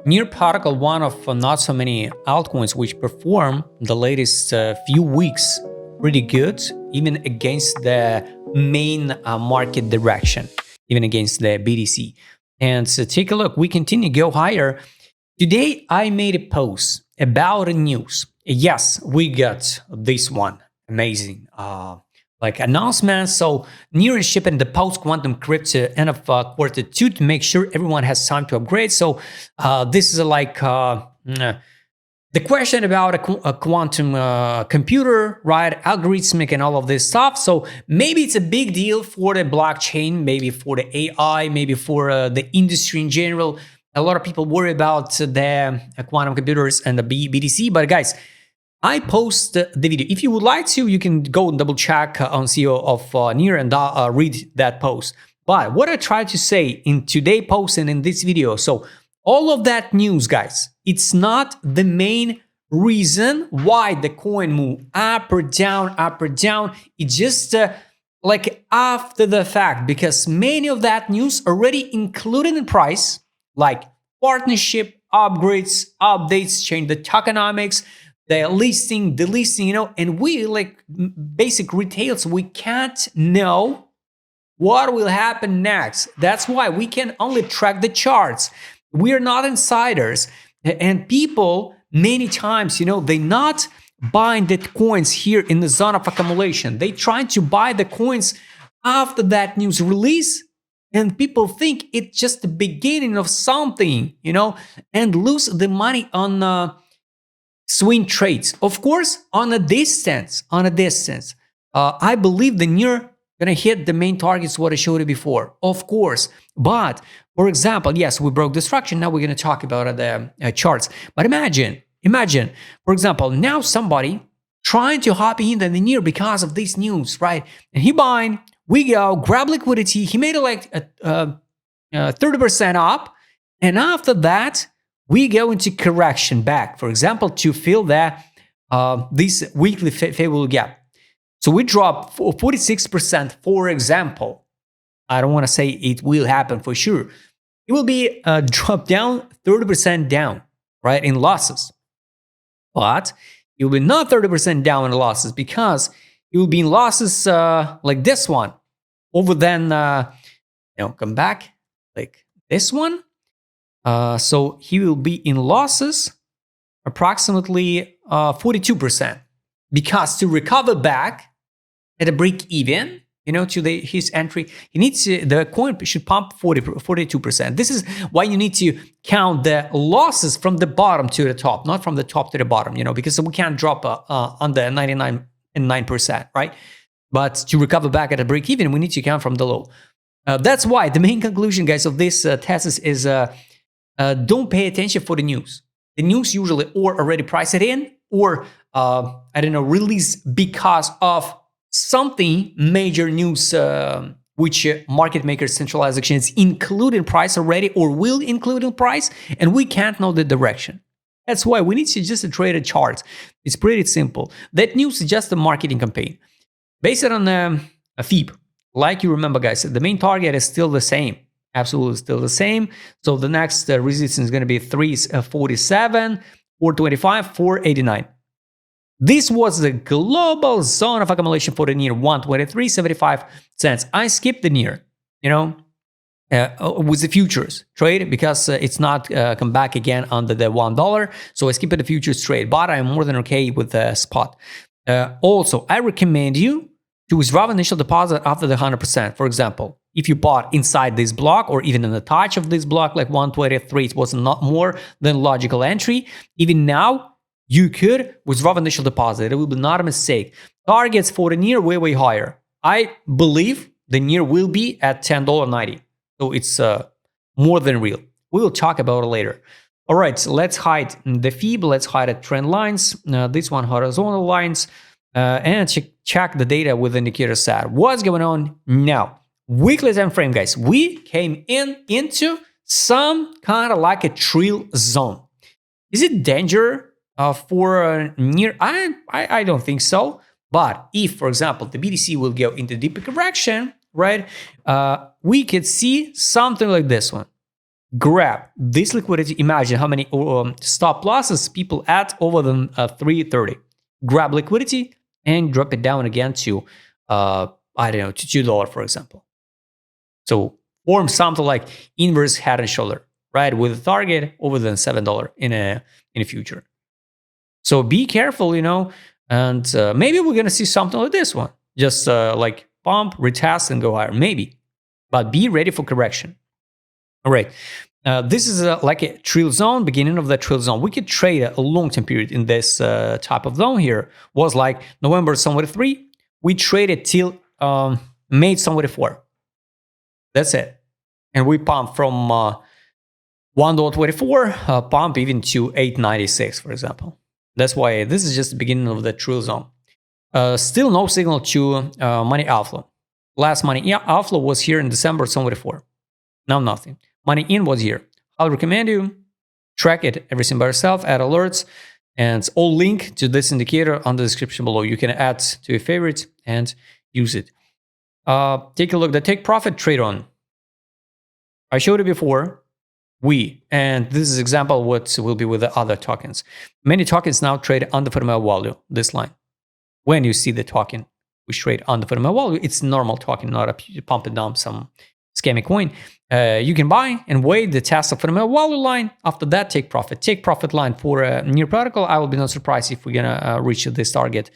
Near protocol, one of not so many altcoins which perform the latest few weeks pretty good, even against the main market direction, even against the BTC. And so take a look, we continue to go higher. Today, I made a post about a news. Yes, we got this one, amazing. Like announcement. So Near is shipping the post-quantum crypto end of quarter 2 to make sure everyone has time to upgrade. So this is like the question about a quantum computer, right? Algorithmic and all of this stuff. So maybe it's a big deal for the blockchain, maybe for the AI, maybe for the industry in general. A lot of people worry about the quantum computers and the BTC, but guys, I post the video. If you would like to, you can go and double check on CEO of Near and read that post. But what I try to say in today's post and in this video, so all of that news, guys, it's not the main reason why the coin move up or down, up or down. It's just like after the fact, because many of that news already included in price, like partnership, upgrades, updates, change the tokenomics, the listing, delisting, and we like basic retails, we can't know what will happen next. That's why we can only track the charts. We are not insiders. And people, many times, they not buying the coins here in the zone of accumulation. They trying to buy the coins after that news release. And people think it's just the beginning of something, and lose the money on swing trades. Of course, on a distance, I believe the Near gonna hit the main targets what I showed you before, of course. But for example, yes, we broke the structure. Now we're gonna talk about the charts. But imagine, for example, now somebody trying to hop in the Near because of this news, right? And he buying, we go grab liquidity. He made it like 30% up, and after that, we go into correction back, for example, to fill that this weekly favorable gap. So we drop 46%, for example. I don't want to say it will happen for sure. It will be dropped down 30% down, right, in losses. But it will be not 30% down in losses, because it will be in losses like this one. Over then, come back like this one. So he will be in losses approximately 42%, because to recover back at a break even, to his entry, he needs the coin should pump 42%. This is why you need to count the losses from the bottom to the top, not from the top to the bottom, because we can't drop under 99.9%, right? But to recover back at a break even, we need to count from the low. That's why the main conclusion, guys, of this thesis is don't pay attention for the news. The news usually or already price it in, or release because of something major news, which market makers, centralized exchanges include in price already or will include in price, and we can't know the direction. That's why we need to just trade a chart. It's pretty simple. That news is just a marketing campaign based on a FIB. Like you remember, guys, the main target is still the same. Absolutely still the same. So the next resistance is going to be 347, 425, 489. This was the global zone of accumulation for the Near, 123.75 cents. I skipped the Near, with the futures trade, because it's not come back again under the $1. So I skipped the futures trade, but I'm more than okay with the spot. Also, I recommend you to withdraw initial deposit after the 100%. For example, if you bought inside this block or even in the touch of this block, like 123, it was not more than logical entry. Even now, you could withdraw initial deposit. It will be not a mistake. Targets for the Near way higher. I believe the Near will be at $10.90. So it's more than real. We will talk about it later. All right, so let's hide the FIB. Let's hide the trend lines. This one horizontal lines. And check the data with the indicator set. What's going on now? Weekly time frame, guys. We came into some kind of like a trail zone. Is it danger for Near? I don't think so. But if, for example, the BTC will go into deeper correction, right? We could see something like this one. grab this liquidity. Imagine how many stop losses people add over than 330. Grab liquidity and drop it down again to, I don't know, to $2, for example. So form something like inverse head and shoulder, right? With a target over than $7 in a future. So be careful, and maybe we're going to see something like this one. Just like pump, retest, and go higher. Maybe. But be ready for correction. All right. This is like a trill zone, beginning of the trill zone. We could trade a long-term period in this type of zone here. Was like November 23. We traded till May 24. That's it. And we pumped from $1.24, pump even to $8.96, for example. That's why this is just the beginning of the trill zone. Still no signal to money outflow. Last money outflow was here in December 24. Now nothing. Money in was here. I'll recommend you track it everything by yourself, add alerts, and all link to this indicator on the description below. You can add to your favorites and use it. Take a look. The take profit trade on. I showed it before. And this is example what will be with the other tokens. Many tokens now trade under fundamental value, this line. When you see the token which trade under fundamental value, it's normal token, not a pump and dump some scammy coin. You can buy and wait the test of fundamental value line. After that, take profit. Take profit line for a new protocol. I will be not surprised if we're gonna reach this target.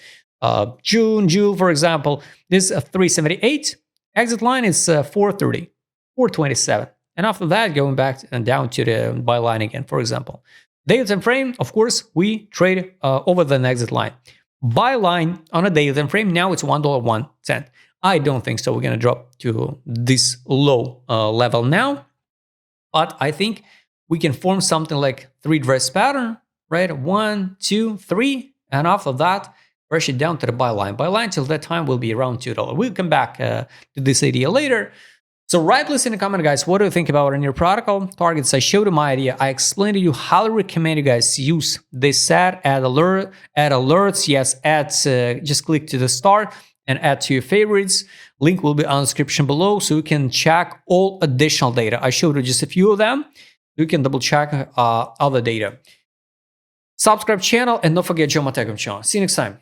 June, for example, this 378. Exit line is 430, 427. And after that, going back and down to the buy line again, for example. Daily time frame, of course, we trade over the exit line. Buy line on a daily time frame, now it's $1.01. I don't think so. We're going to drop to this low level now. But I think we can form something like 3 dress pattern, right? 1, 2, 3. And after that, rush it down to the buy line. Buy line till that time will be around $2. We'll come back to this idea later. So write this in the comment, guys. What do you think about our new protocol targets? I showed you my idea. I explained to you how to recommend you guys use this set, add alerts. Yes, just click to the start and add to your favorites. Link will be on the description below so you can check all additional data. I showed you just a few of them. You can double check other data. Subscribe channel and don't forget Joe Matecom channel. See you next time.